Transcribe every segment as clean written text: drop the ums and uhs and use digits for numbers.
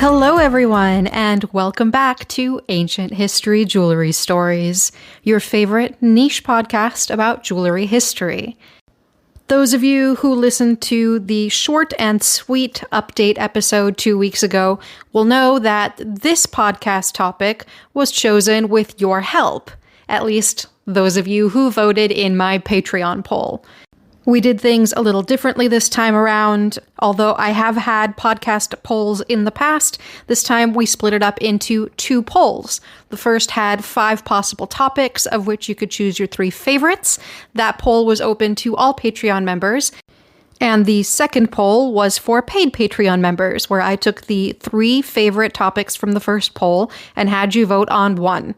Hello, everyone, and welcome back to Ancient History Jewelry Stories, your favorite niche podcast about jewelry history. Those of you who listened to the short and sweet update episode 2 weeks ago will know that this podcast topic was chosen with your help, at least those of you who voted in my Patreon poll. We did things a little differently this time around. Although I have had podcast polls in the past, this time we split it up into 2 polls. The first had 5 possible topics, of which you could choose your 3 favorites. That poll was open to all Patreon members. And the second poll was for paid Patreon members, where I took the 3 favorite topics from the first poll and had you vote on one.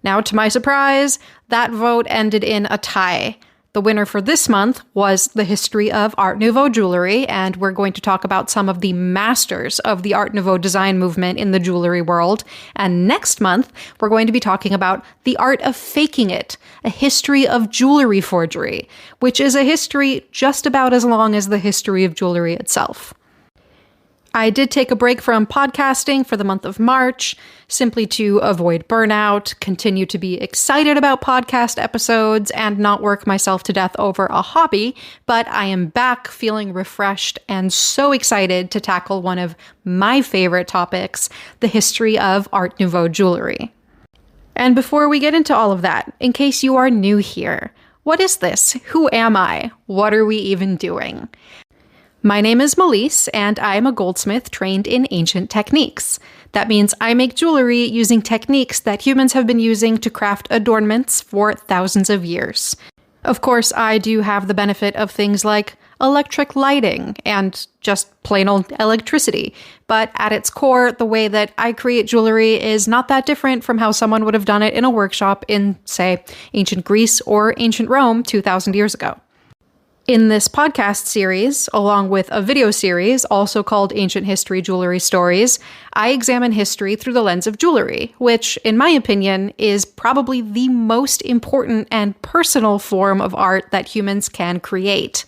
Now, to my surprise, that vote ended in a tie. The winner for this month was the history of Art Nouveau jewelry, and we're going to talk about some of the masters of the Art Nouveau design movement in the jewelry world. And next month, we're going to be talking about the art of faking it, a history of jewelry forgery, which is a history just about as long as the history of jewelry itself. I did take a break from podcasting for the month of March, simply to avoid burnout, continue to be excited about podcast episodes, and not work myself to death over a hobby, but I am back feeling refreshed and so excited to tackle one of my favorite topics, the history of Art Nouveau jewelry. And before we get into all of that, in case you are new here, what is this? Who am I? What are we even doing? My name is Melise, and I am a goldsmith trained in ancient techniques. That means I make jewelry using techniques that humans have been using to craft adornments for thousands of years. Of course, I do have the benefit of things like electric lighting and just plain old electricity, but at its core, the way that I create jewelry is not that different from how someone would have done it in a workshop in, say, ancient Greece or ancient Rome 2,000 years ago. In this podcast series, along with a video series, also called Ancient History Jewelry Stories, I examine history through the lens of jewelry, which, in my opinion, is probably the most important and personal form of art that humans can create.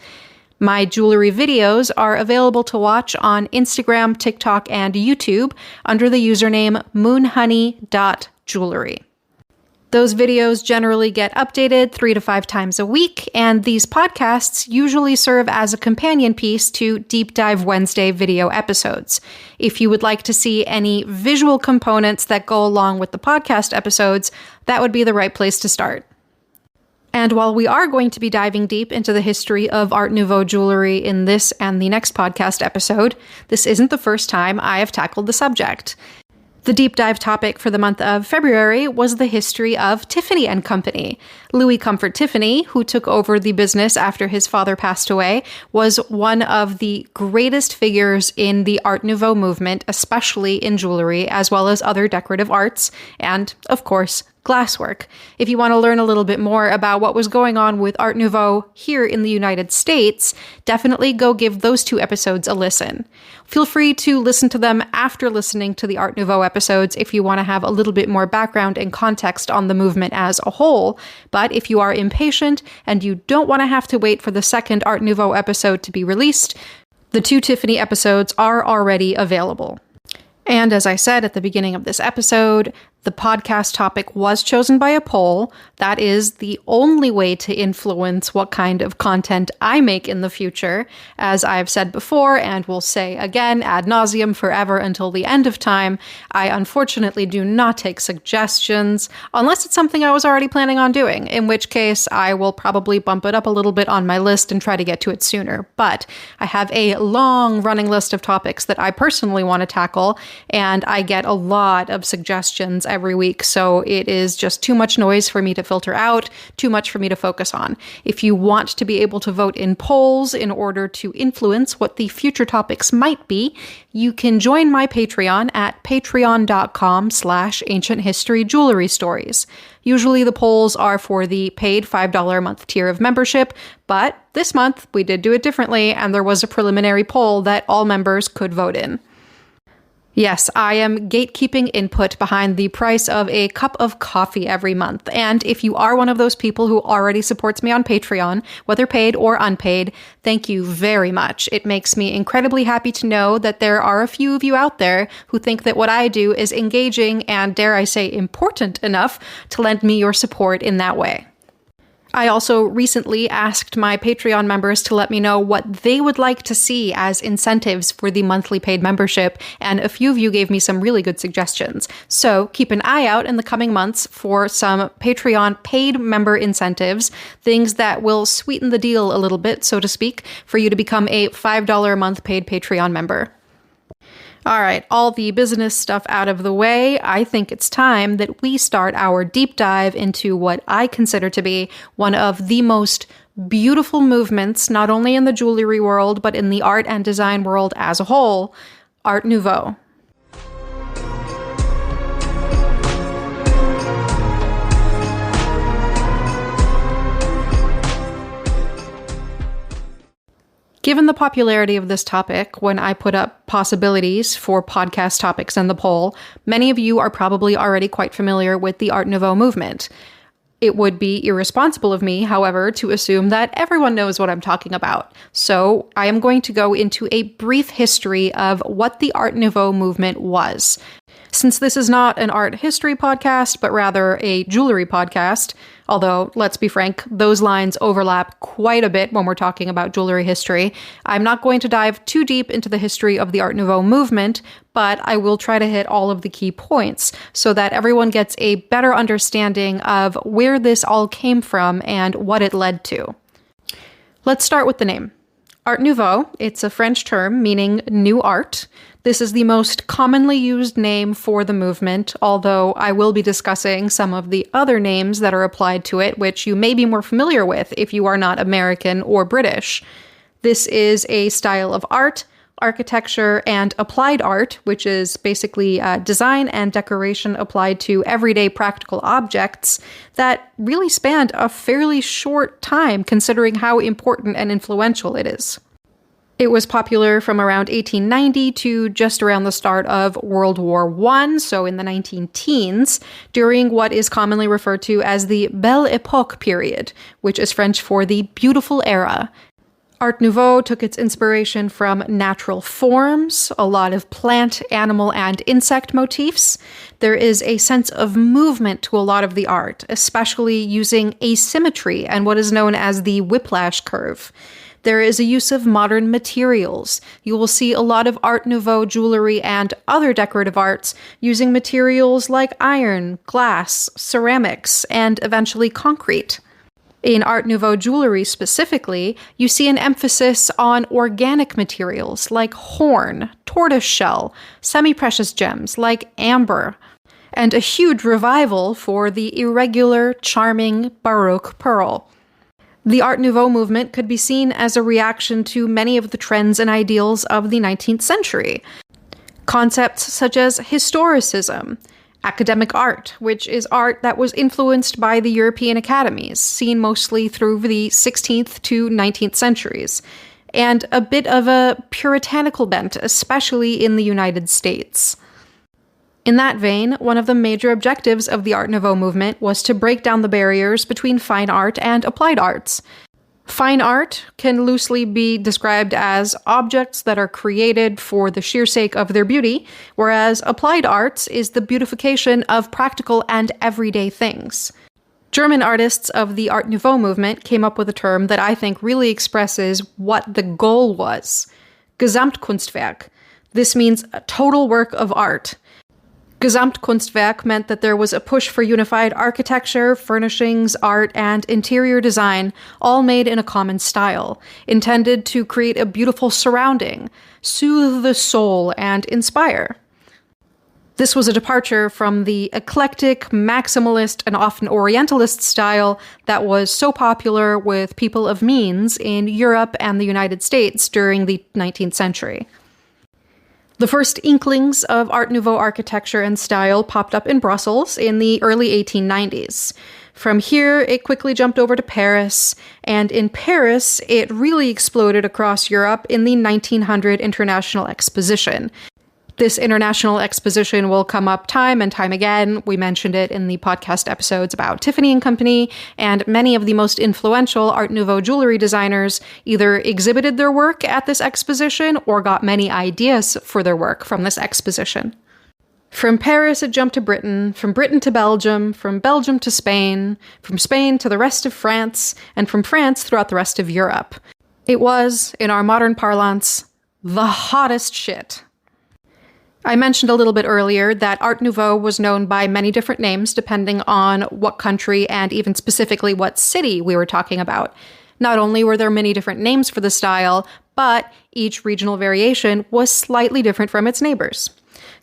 My jewelry videos are available to watch on Instagram, TikTok, and YouTube under the username moonhoney.jewelry. Those videos generally get updated 3 to 5 times a week, and these podcasts usually serve as a companion piece to Deep Dive Wednesday video episodes. If you would like to see any visual components that go along with the podcast episodes, that would be the right place to start. And while we are going to be diving deep into the history of Art Nouveau jewelry in this and the next podcast episode, this isn't the first time I have tackled the subject. The deep dive topic for the month of February was the history of Tiffany & Company. Louis Comfort Tiffany, who took over the business after his father passed away, was one of the greatest figures in the Art Nouveau movement, especially in jewelry, as well as other decorative arts, and, of course, glasswork. If you want to learn a little bit more about what was going on with Art Nouveau here in the United States, definitely go give those 2 episodes a listen. Feel free to listen to them after listening to the Art Nouveau episodes if you want to have a little bit more background and context on the movement as a whole. But if you are impatient and you don't want to have to wait for the second Art Nouveau episode to be released, the 2 Tiffany episodes are already available. And as I said at the beginning of this episode, the podcast topic was chosen by a poll. That is the only way to influence what kind of content I make in the future. As I've said before, and will say again ad nauseum forever until the end of time, I unfortunately do not take suggestions, unless it's something I was already planning on doing, in which case I will probably bump it up a little bit on my list and try to get to it sooner. But I have a long running list of topics that I personally want to tackle, and I get a lot of suggestions every week, so it is just too much noise for me to filter out, too much for me to focus on. If you want to be able to vote in polls in order to influence what the future topics might be, you can join my Patreon at patreon.com/ancient history jewelry stories. Usually the polls are for the paid $5 a month tier of membership, but this month we did do it differently, and there was a preliminary poll that all members could vote in. Yes, I am gatekeeping input behind the price of a cup of coffee every month. And if you are one of those people who already supports me on Patreon, whether paid or unpaid, thank you very much. It makes me incredibly happy to know that there are a few of you out there who think that what I do is engaging and, dare I say, important enough to lend me your support in that way. I also recently asked my Patreon members to let me know what they would like to see as incentives for the monthly paid membership, and a few of you gave me some really good suggestions. So keep an eye out in the coming months for some Patreon paid member incentives, things that will sweeten the deal a little bit, so to speak, for you to become a $5 a month paid Patreon member. All right, all the business stuff out of the way, I think it's time that we start our deep dive into what I consider to be one of the most beautiful movements, not only in the jewelry world, but in the art and design world as a whole, Art Nouveau. Given the popularity of this topic, when I put up possibilities for podcast topics in the poll, many of you are probably already quite familiar with the Art Nouveau movement. It would be irresponsible of me, however, to assume that everyone knows what I'm talking about. So I am going to go into a brief history of what the Art Nouveau movement was. Since this is not an art history podcast, but rather a jewelry podcast, although, let's be frank, those lines overlap quite a bit when we're talking about jewelry history, I'm not going to dive too deep into the history of the Art Nouveau movement, but I will try to hit all of the key points so that everyone gets a better understanding of where this all came from and what it led to. Let's start with the name. Art Nouveau, it's a French term meaning new art. This is the most commonly used name for the movement, although I will be discussing some of the other names that are applied to it, which you may be more familiar with if you are not American or British. This is a style of art, architecture, and applied art, which is basically design and decoration applied to everyday practical objects that really spanned a fairly short time considering how important and influential it is. It was popular from around 1890 to just around the start of World War I, so in the 19-teens, during what is commonly referred to as the Belle Époque period, which is French for the beautiful era. Art Nouveau took its inspiration from natural forms, a lot of plant, animal, and insect motifs. There is a sense of movement to a lot of the art, especially using asymmetry and what is known as the whiplash curve. There is a use of modern materials. You will see a lot of Art Nouveau jewelry and other decorative arts using materials like iron, glass, ceramics, and eventually concrete. In Art Nouveau jewelry specifically, you see an emphasis on organic materials like horn, tortoiseshell, semi-precious gems like amber, and a huge revival for the irregular, charming Baroque pearl. The Art Nouveau movement could be seen as a reaction to many of the trends and ideals of the 19th century. Concepts such as historicism, academic art, which is art that was influenced by the European academies, seen mostly through the 16th to 19th centuries, and a bit of a puritanical bent, especially in the United States. In that vein, one of the major objectives of the Art Nouveau movement was to break down the barriers between fine art and applied arts. Fine art can loosely be described as objects that are created for the sheer sake of their beauty, whereas applied arts is the beautification of practical and everyday things. German artists of the Art Nouveau movement came up with a term that I think really expresses what the goal was. Gesamtkunstwerk. This means a total work of art. Gesamtkunstwerk meant that there was a push for unified architecture, furnishings, art, and interior design, all made in a common style, intended to create a beautiful surrounding, soothe the soul, and inspire. This was a departure from the eclectic, maximalist, and often Orientalist style that was so popular with people of means in Europe and the United States during the 19th century. The first inklings of Art Nouveau architecture and style popped up in Brussels in the early 1890s. From here, it quickly jumped over to Paris, and in Paris, it really exploded across Europe in the 1900 International Exposition. This international exposition will come up time and time again. We mentioned it in the podcast episodes about Tiffany & Company, and many of the most influential Art Nouveau jewelry designers either exhibited their work at this exposition or got many ideas for their work from this exposition. From Paris, it jumped to Britain, from Britain to Belgium, from Belgium to Spain, from Spain to the rest of France, and from France throughout the rest of Europe. It was, in our modern parlance, the hottest shit. I mentioned a little bit earlier that Art Nouveau was known by many different names depending on what country and even specifically what city we were talking about. Not only were there many different names for the style, but each regional variation was slightly different from its neighbors.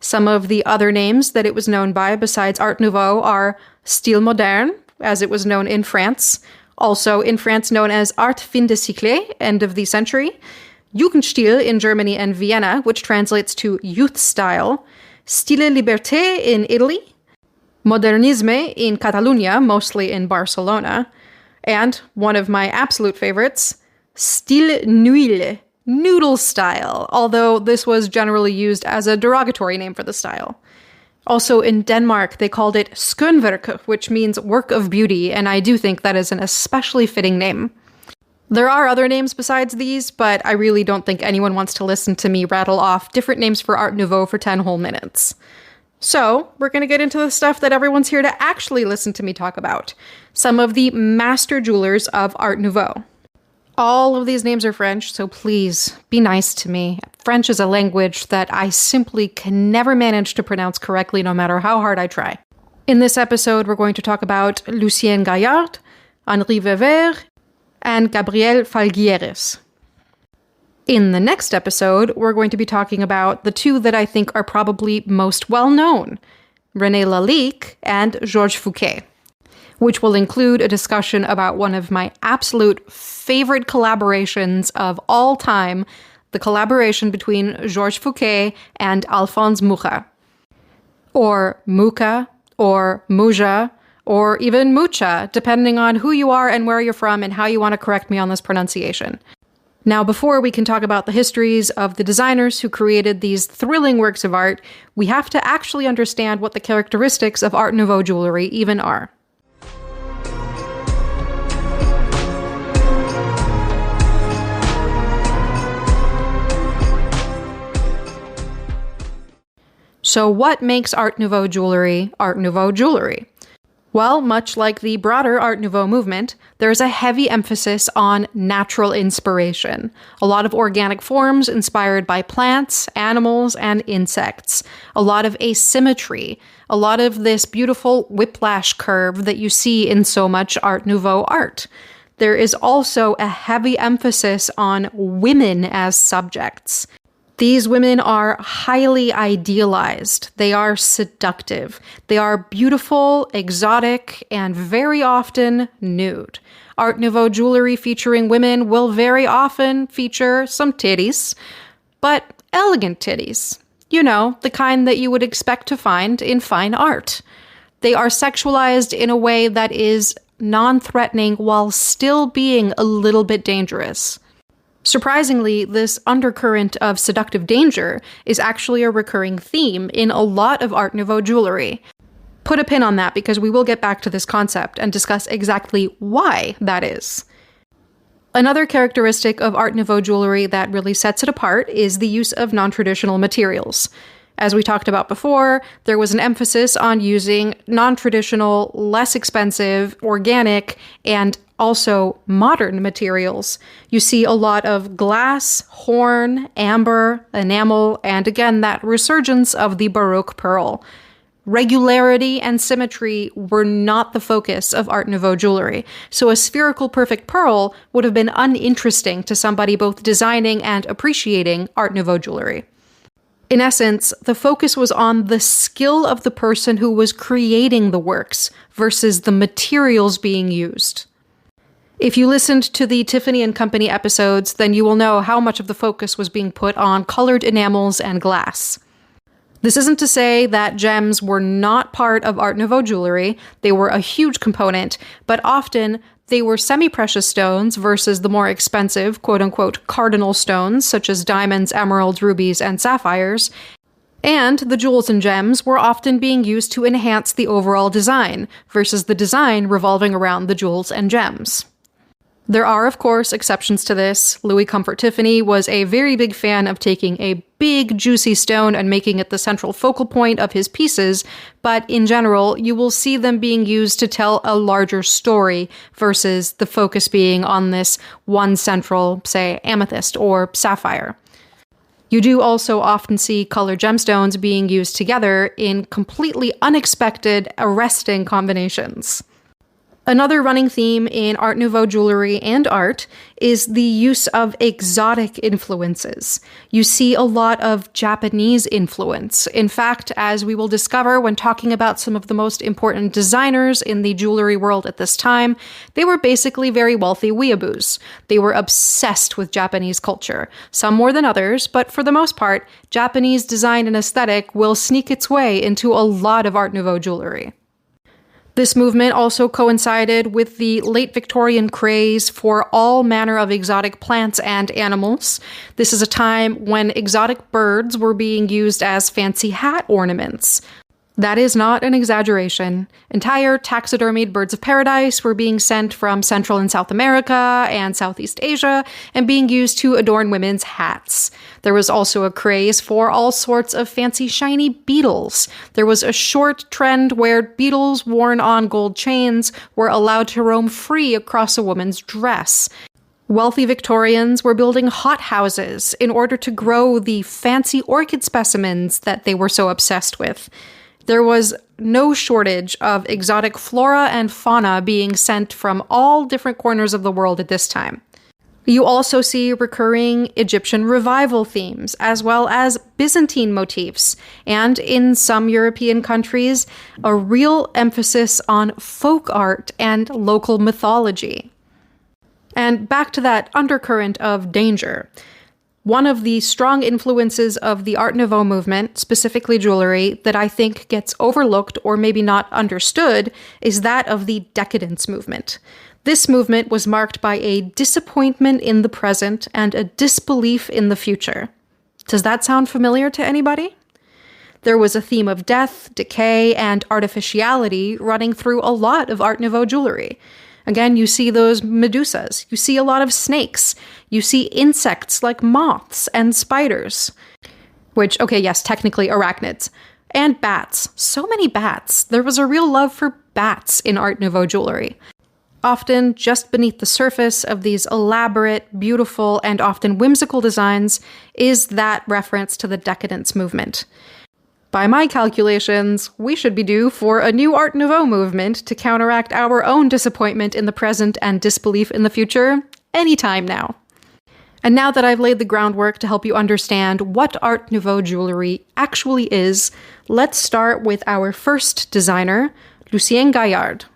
Some of the other names that it was known by besides Art Nouveau are Style Moderne, as it was known in France, also in France known as Art fin de siècle, end of the century, Jugendstil in Germany and Vienna, which translates to youth style, Stile Liberté in Italy, Modernisme in Catalonia, mostly in Barcelona, and one of my absolute favorites, Style Nuile, noodle style, although this was generally used as a derogatory name for the style. Also in Denmark, they called it Skønværk, which means work of beauty, and I do think that is an especially fitting name. There are other names besides these, but I really don't think anyone wants to listen to me rattle off different names for Art Nouveau for 10 whole minutes. So, we're going to get into the stuff that everyone's here to actually listen to me talk about. Some of the master jewelers of Art Nouveau. All of these names are French, so please be nice to me. French is a language that I simply can never manage to pronounce correctly no matter how hard I try. In this episode, we're going to talk about Lucien Gaillard, Henri Vever, and Gabriel Farges. In the next episode, we're going to be talking about the two that I think are probably most well-known, René Lalique and Georges Fouquet, which will include a discussion about one of my absolute favorite collaborations of all time, the collaboration between Georges Fouquet and Alphonse Mucha. Or Mucha, or Muja, or even Mucha, depending on who you are and where you're from and how you want to correct me on this pronunciation. Now, before we can talk about the histories of the designers who created these thrilling works of art, we have to actually understand what the characteristics of Art Nouveau jewelry even are. So what makes Art Nouveau jewelry Art Nouveau jewelry? Well, much like the broader Art Nouveau movement, there's a heavy emphasis on natural inspiration. A lot of organic forms inspired by plants, animals, and insects. A lot of asymmetry. A lot of this beautiful whiplash curve that you see in so much Art Nouveau art. There is also a heavy emphasis on women as subjects. These women are highly idealized. They are seductive. They are beautiful, exotic, and very often nude. Art Nouveau jewelry featuring women will very often feature some titties, but elegant titties. You know, the kind that you would expect to find in fine art. They are sexualized in a way that is non-threatening while still being a little bit dangerous. Surprisingly, this undercurrent of seductive danger is actually a recurring theme in a lot of Art Nouveau jewelry. Put a pin on that because we will get back to this concept and discuss exactly why that is. Another characteristic of Art Nouveau jewelry that really sets it apart is the use of non-traditional materials. As we talked about before, there was an emphasis on using non-traditional, less expensive, organic, and also modern materials. You see a lot of glass, horn, amber, enamel, and again, that resurgence of the Baroque pearl. Regularity and symmetry were not the focus of Art Nouveau jewelry, so a spherical perfect pearl would have been uninteresting to somebody both designing and appreciating Art Nouveau jewelry. In essence, the focus was on the skill of the person who was creating the works versus the materials being used. If you listened to the Tiffany & Company episodes, then you will know how much of the focus was being put on colored enamels and glass. This isn't to say that gems were not part of Art Nouveau jewelry. They were a huge component, but often they were semi-precious stones versus the more expensive, quote-unquote, cardinal stones, such as diamonds, emeralds, rubies, and sapphires. And the jewels and gems were often being used to enhance the overall design, versus the design revolving around the jewels and gems. There are, of course, exceptions to this. Louis Comfort Tiffany was a very big fan of taking a big, juicy stone and making it the central focal point of his pieces, but in general, you will see them being used to tell a larger story versus the focus being on this one central, say, amethyst or sapphire. You do also often see colored gemstones being used together in completely unexpected, arresting combinations. Another running theme in Art Nouveau jewelry and art is the use of exotic influences. You see a lot of Japanese influence. In fact, as we will discover when talking about some of the most important designers in the jewelry world at this time, they were basically very wealthy weeaboos. They were obsessed with Japanese culture, some more than others, but for the most part, Japanese design and aesthetic will sneak its way into a lot of Art Nouveau jewelry. This movement also coincided with the late Victorian craze for all manner of exotic plants and animals. This is a time when exotic birds were being used as fancy hat ornaments. That is not an exaggeration. Entire taxidermied birds of paradise were being sent from Central and South America and Southeast Asia and being used to adorn women's hats. There was also a craze for all sorts of fancy shiny beetles. There was a short trend where beetles worn on gold chains were allowed to roam free across a woman's dress. Wealthy Victorians were building hothouses in order to grow the fancy orchid specimens that they were so obsessed with. There was no shortage of exotic flora and fauna being sent from all different corners of the world at this time. You also see recurring Egyptian revival themes, as well as Byzantine motifs, and in some European countries, a real emphasis on folk art and local mythology. And back to that undercurrent of danger. One of the strong influences of the Art Nouveau movement, specifically jewelry, that I think gets overlooked or maybe not understood is that of the decadence movement. This movement was marked by a disappointment in the present and a disbelief in the future. Does that sound familiar to anybody? There was a theme of death, decay, and artificiality running through a lot of Art Nouveau jewelry. Again, you see those medusas, you see a lot of snakes, you see insects like moths and spiders. Which, okay, yes, technically arachnids. And bats. So many bats. There was a real love for bats in Art Nouveau jewelry. Often, just beneath the surface of these elaborate, beautiful, and often whimsical designs is that reference to the decadence movement. By my calculations, we should be due for a new Art Nouveau movement to counteract our own disappointment in the present and disbelief in the future anytime now. And now that I've laid the groundwork to help you understand what Art Nouveau jewelry actually is, let's start with our first designer, Lucien Gaillard.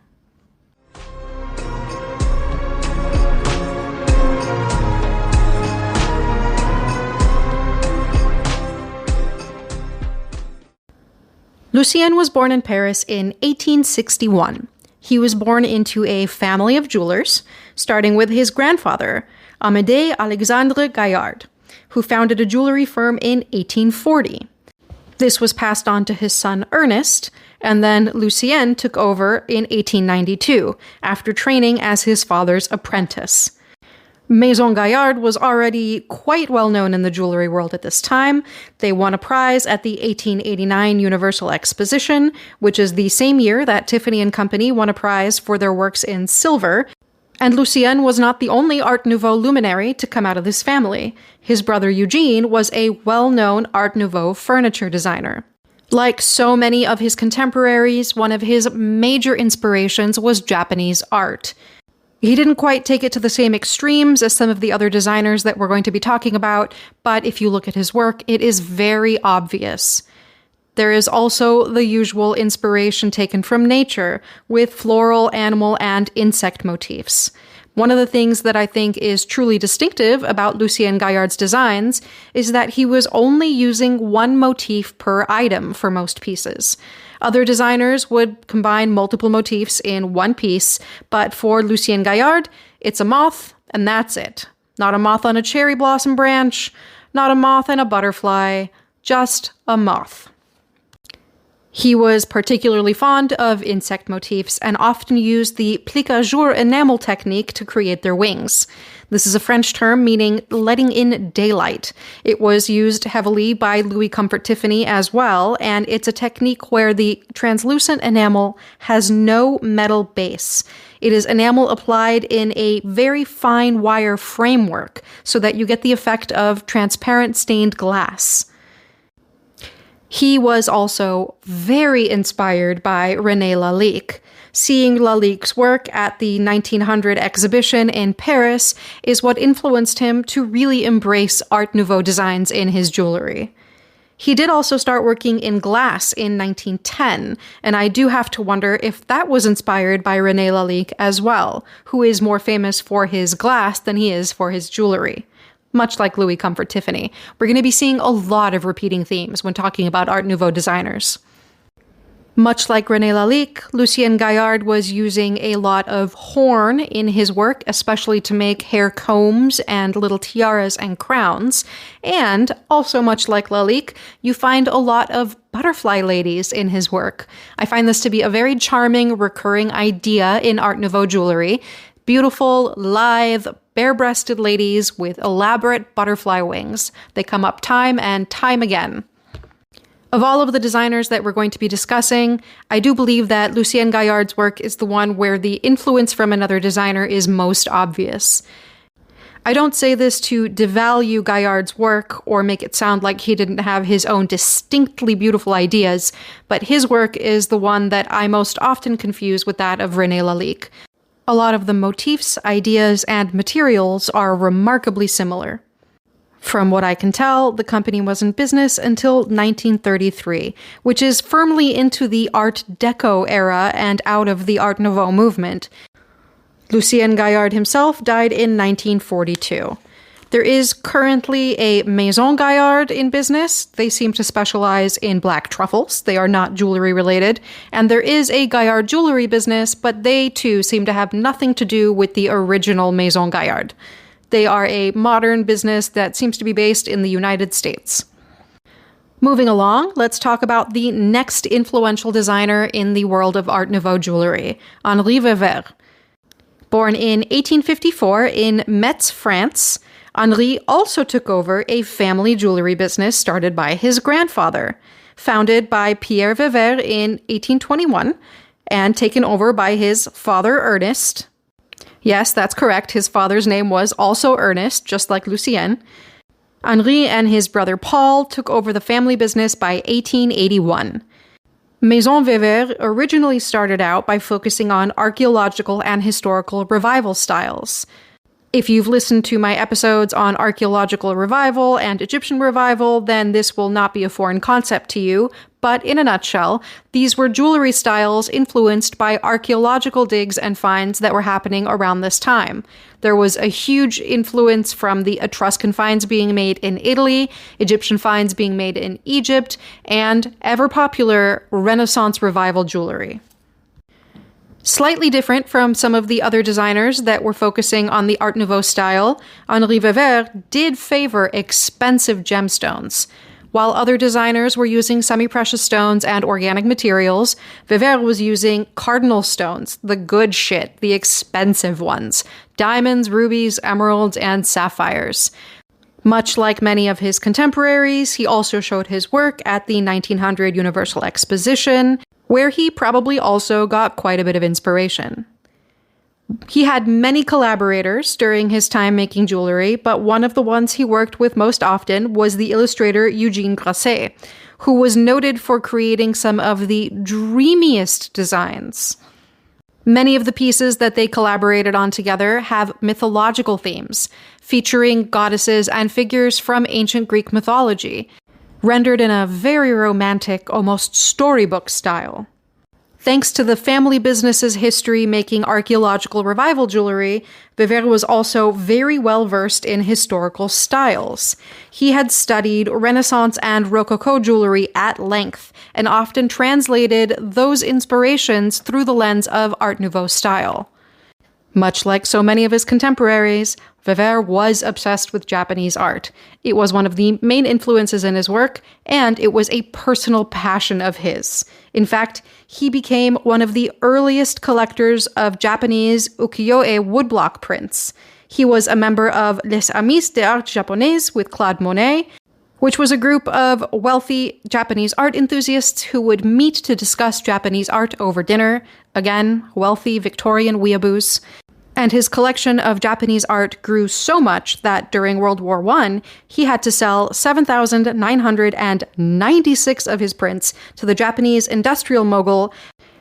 Lucien was born in Paris in 1861. He was born into a family of jewelers, starting with his grandfather, Amédée Alexandre Gaillard, who founded a jewelry firm in 1840. This was passed on to his son Ernest, and then Lucien took over in 1892, after training as his father's apprentice. Maison Gaillard was already quite well known in the jewelry world at this time. They won a prize at the 1889 Universal Exposition, which is the same year that Tiffany & Company won a prize for their works in silver. And Lucien was not the only Art Nouveau luminary to come out of this family. His brother Eugene was a well-known Art Nouveau furniture designer. Like so many of his contemporaries, one of his major inspirations was Japanese art. He didn't quite take it to the same extremes as some of the other designers that we're going to be talking about, but if you look at his work, it is very obvious. There is also the usual inspiration taken from nature, with floral, animal, and insect motifs. One of the things that I think is truly distinctive about Lucien Gaillard's designs is that he was only using one motif per item for most pieces. Other designers would combine multiple motifs in one piece, but for Lucien Gaillard, it's a moth, and that's it. Not a moth on a cherry blossom branch, not a moth and a butterfly, just a moth. He was particularly fond of insect motifs and often used the plique-à-jour enamel technique to create their wings. This is a French term meaning letting in daylight. It was used heavily by Louis Comfort Tiffany as well, and it's a technique where the translucent enamel has no metal base. It is enamel applied in a very fine wire framework so that you get the effect of transparent stained glass. He was also very inspired by René Lalique. Seeing Lalique's work at the 1900 exhibition in Paris is what influenced him to really embrace Art Nouveau designs in his jewelry. He did also start working in glass in 1910, and I do have to wonder if that was inspired by René Lalique as well, who is more famous for his glass than he is for his jewelry. Much like Louis Comfort Tiffany, we're going to be seeing a lot of repeating themes when talking about Art Nouveau designers. Much like René Lalique, Lucien Gaillard was using a lot of horn in his work, especially to make hair combs and little tiaras and crowns. And also much like Lalique, you find a lot of butterfly ladies in his work. I find this to be a very charming, recurring idea in Art Nouveau jewelry. Beautiful, lithe, bare-breasted ladies with elaborate butterfly wings. They come up time and time again. Of all of the designers that we're going to be discussing, I do believe that Lucien Gaillard's work is the one where the influence from another designer is most obvious. I don't say this to devalue Gaillard's work or make it sound like he didn't have his own distinctly beautiful ideas, but his work is the one that I most often confuse with that of René Lalique. A lot of the motifs, ideas, and materials are remarkably similar. From what I can tell, the company was in business until 1933, which is firmly into the Art Deco era and out of the Art Nouveau movement. Lucien Gaillard himself died in 1942. There is currently a Maison Gaillard in business. They seem to specialize in black truffles. They are not jewelry related. And there is a Gaillard jewelry business, but they too seem to have nothing to do with the original Maison Gaillard. They are a modern business that seems to be based in the United States. Moving along, let's talk about the next influential designer in the world of Art Nouveau jewelry, Henri Vever. Born in 1854 in Metz, France, Henri also took over a family jewelry business started by his grandfather, founded by Pierre Vever in 1821, and taken over by his father Ernest. Yes, that's correct, his father's name was also Ernest, just like Lucien. Henri and his brother Paul took over the family business by 1881. Maison Vever originally started out by focusing on archaeological and historical revival styles. If you've listened to my episodes on archaeological revival and Egyptian revival, then this will not be a foreign concept to you, but in a nutshell, these were jewelry styles influenced by archaeological digs and finds that were happening around this time. There was a huge influence from the Etruscan finds being made in Italy, Egyptian finds being made in Egypt, and ever-popular Renaissance revival jewelry. Slightly different from some of the other designers that were focusing on the Art Nouveau style, Henri Vever did favor expensive gemstones. While other designers were using semi-precious stones and organic materials, Vever was using cardinal stones, the good shit, the expensive ones, diamonds, rubies, emeralds, and sapphires. Much like many of his contemporaries, he also showed his work at the 1900 Universal Exposition, where he probably also got quite a bit of inspiration. He had many collaborators during his time making jewelry, but one of the ones he worked with most often was the illustrator Eugene Grasset, who was noted for creating some of the dreamiest designs. Many of the pieces that they collaborated on together have mythological themes, featuring goddesses and figures from ancient Greek mythology, rendered in a very romantic, almost storybook style. Thanks to the family business's history making archaeological revival jewelry, Vever was also very well versed in historical styles. He had studied Renaissance and Rococo jewelry at length, and often translated those inspirations through the lens of Art Nouveau style. Much like so many of his contemporaries, Vever was obsessed with Japanese art. It was one of the main influences in his work, and it was a personal passion of his. In fact, he became one of the earliest collectors of Japanese ukiyo-e woodblock prints. He was a member of Les Amis d'Art Japonais with Claude Monet, which was a group of wealthy Japanese art enthusiasts who would meet to discuss Japanese art over dinner. Again, wealthy Victorian weeaboos. And his collection of Japanese art grew so much that during World War I, he had to sell 7,996 of his prints to the Japanese industrial mogul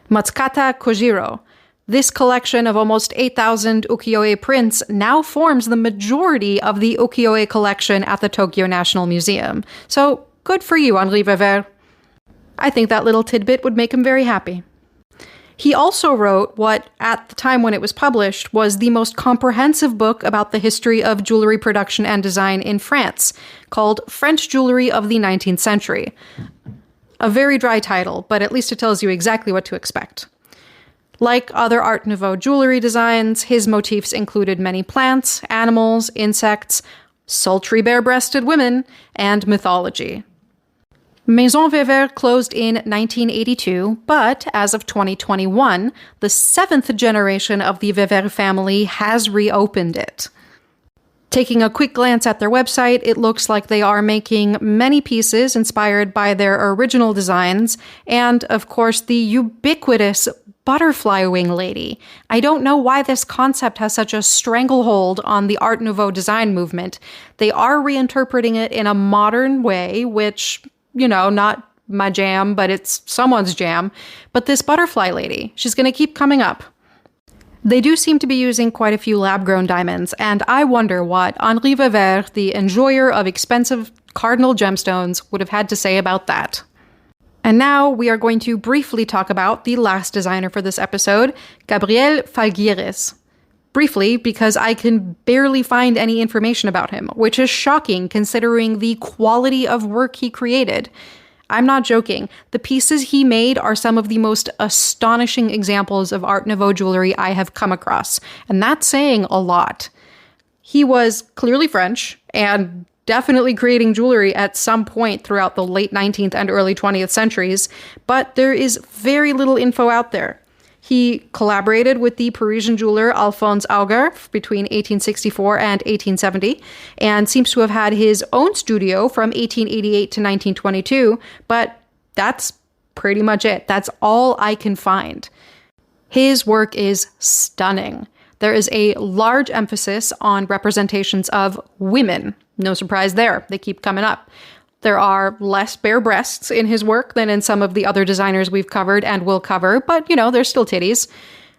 Matsukata Kojiro. This collection of almost 8,000 ukiyo-e prints now forms the majority of the ukiyo-e collection at the Tokyo National Museum. So, good for you, Henri Vever. I think that little tidbit would make him very happy. He also wrote what, at the time when it was published, was the most comprehensive book about the history of jewelry production and design in France, called French Jewelry of the 19th Century. A very dry title, but at least it tells you exactly what to expect. Like other Art Nouveau jewelry designs, his motifs included many plants, animals, insects, sultry bare-breasted women, and mythology. Maison Vever closed in 1982, but as of 2021, the seventh generation of the Vever family has reopened it. Taking a quick glance at their website, it looks like they are making many pieces inspired by their original designs, and of course the ubiquitous butterfly wing lady. I don't know why this concept has such a stranglehold on the Art Nouveau design movement. They are reinterpreting it in a modern way, which, not my jam, but it's someone's jam. But this butterfly lady, she's going to keep coming up. They do seem to be using quite a few lab-grown diamonds, and I wonder what Henri Vever, the enjoyer of expensive cardinal gemstones, would have had to say about that. And now we are going to briefly talk about the last designer for this episode, Gabriel Falgueires. Briefly, because I can barely find any information about him, which is shocking considering the quality of work he created. I'm not joking. The pieces he made are some of the most astonishing examples of Art Nouveau jewelry I have come across, and that's saying a lot. He was clearly French, and definitely creating jewelry at some point throughout the late 19th and early 20th centuries, but there is very little info out there. He collaborated with the Parisian jeweler Alphonse Auger between 1864 and 1870, and seems to have had his own studio from 1888 to 1922, but that's pretty much it. That's all I can find. His work is stunning. There is a large emphasis on representations of women. No surprise there. They keep coming up. There are less bare breasts in his work than in some of the other designers we've covered and will cover, but, there's still titties.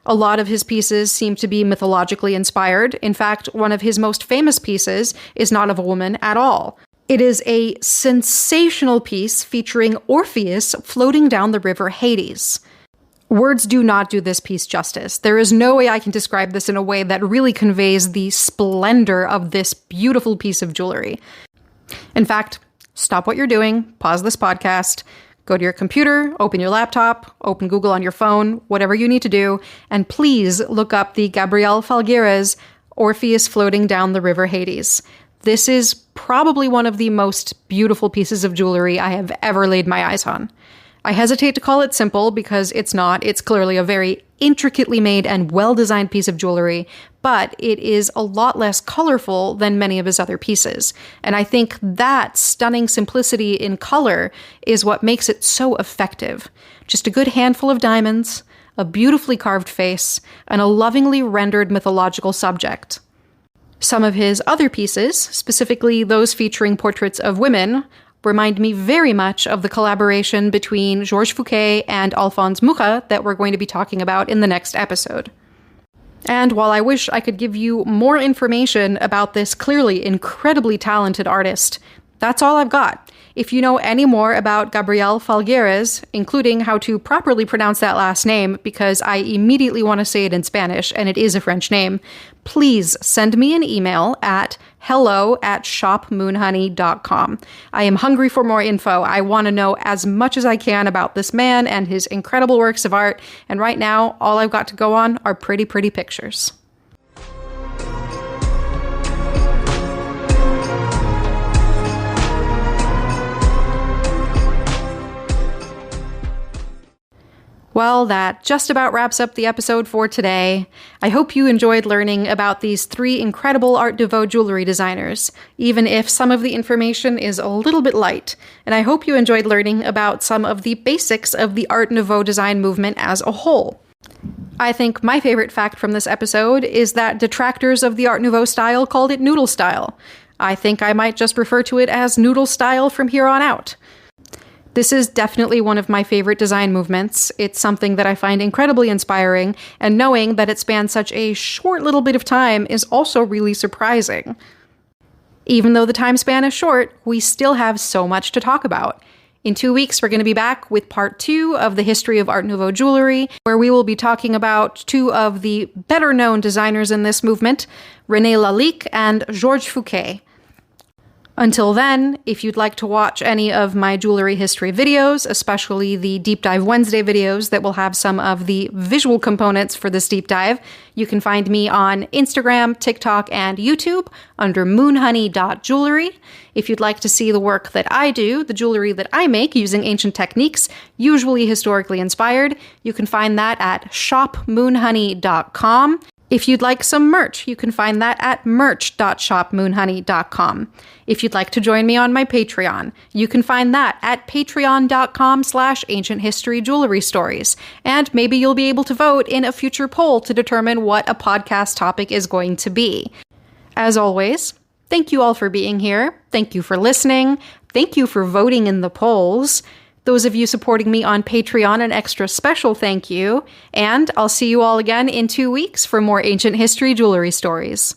A lot of his pieces seem to be mythologically inspired. In fact, one of his most famous pieces is not of a woman at all. It is a sensational piece featuring Orpheus floating down the river Hades. Words do not do this piece justice. There is no way I can describe this in a way that really conveys the splendor of this beautiful piece of jewelry. In fact, stop what you're doing, pause this podcast, go to your computer, open your laptop, open Google on your phone, whatever you need to do, and please look up the Gabriel Falgueires Orpheus floating down the river Hades. This is probably one of the most beautiful pieces of jewelry I have ever laid my eyes on. I hesitate to call it simple because it's not. It's clearly a very intricately made and well-designed piece of jewelry, but it is a lot less colorful than many of his other pieces. And I think that stunning simplicity in color is what makes it so effective. Just a good handful of diamonds, a beautifully carved face, and a lovingly rendered mythological subject. Some of his other pieces, specifically those featuring portraits of women, remind me very much of the collaboration between Georges Fouquet and Alphonse Mucha that we're going to be talking about in the next episode. And while I wish I could give you more information about this clearly incredibly talented artist, that's all I've got. If you know any more about Gabriel Falgueires, including how to properly pronounce that last name, because I immediately want to say it in Spanish, and it is a French name, please send me an email at hello@shopmoonhoney.com. I am hungry for more info. I want to know as much as I can about this man and his incredible works of art, and right now, all I've got to go on are pretty pictures. Well, that just about wraps up the episode for today. I hope you enjoyed learning about these 3 incredible Art Nouveau jewelry designers, even if some of the information is a little bit light. And I hope you enjoyed learning about some of the basics of the Art Nouveau design movement as a whole. I think my favorite fact from this episode is that detractors of the Art Nouveau style called it noodle style. I think I might just refer to it as noodle style from here on out. This is definitely one of my favorite design movements. It's something that I find incredibly inspiring, and knowing that it spans such a short little bit of time is also really surprising. Even though the time span is short, we still have so much to talk about. In 2 weeks, we're going to be back with part 2 of the history of Art Nouveau jewelry, where we will be talking about 2 of the better-known designers in this movement, René Lalique and Georges Fouquet. Until then, if you'd like to watch any of my jewelry history videos, especially the Deep Dive Wednesday videos that will have some of the visual components for this deep dive, you can find me on Instagram, TikTok, and YouTube under moonhoney.jewelry. If you'd like to see the work that I do, the jewelry that I make using ancient techniques, usually historically inspired, you can find that at shopmoonhoney.com. If you'd like some merch, you can find that at merch.shopmoonhoney.com. If you'd like to join me on my Patreon, you can find that at patreon.com/ancienthistoryjewelrystories. And maybe you'll be able to vote in a future poll to determine what a podcast topic is going to be. As always, thank you all for being here. Thank you for listening. Thank you for voting in the polls. Those of you supporting me on Patreon, an extra special thank you. And I'll see you all again in 2 weeks for more ancient history jewelry stories.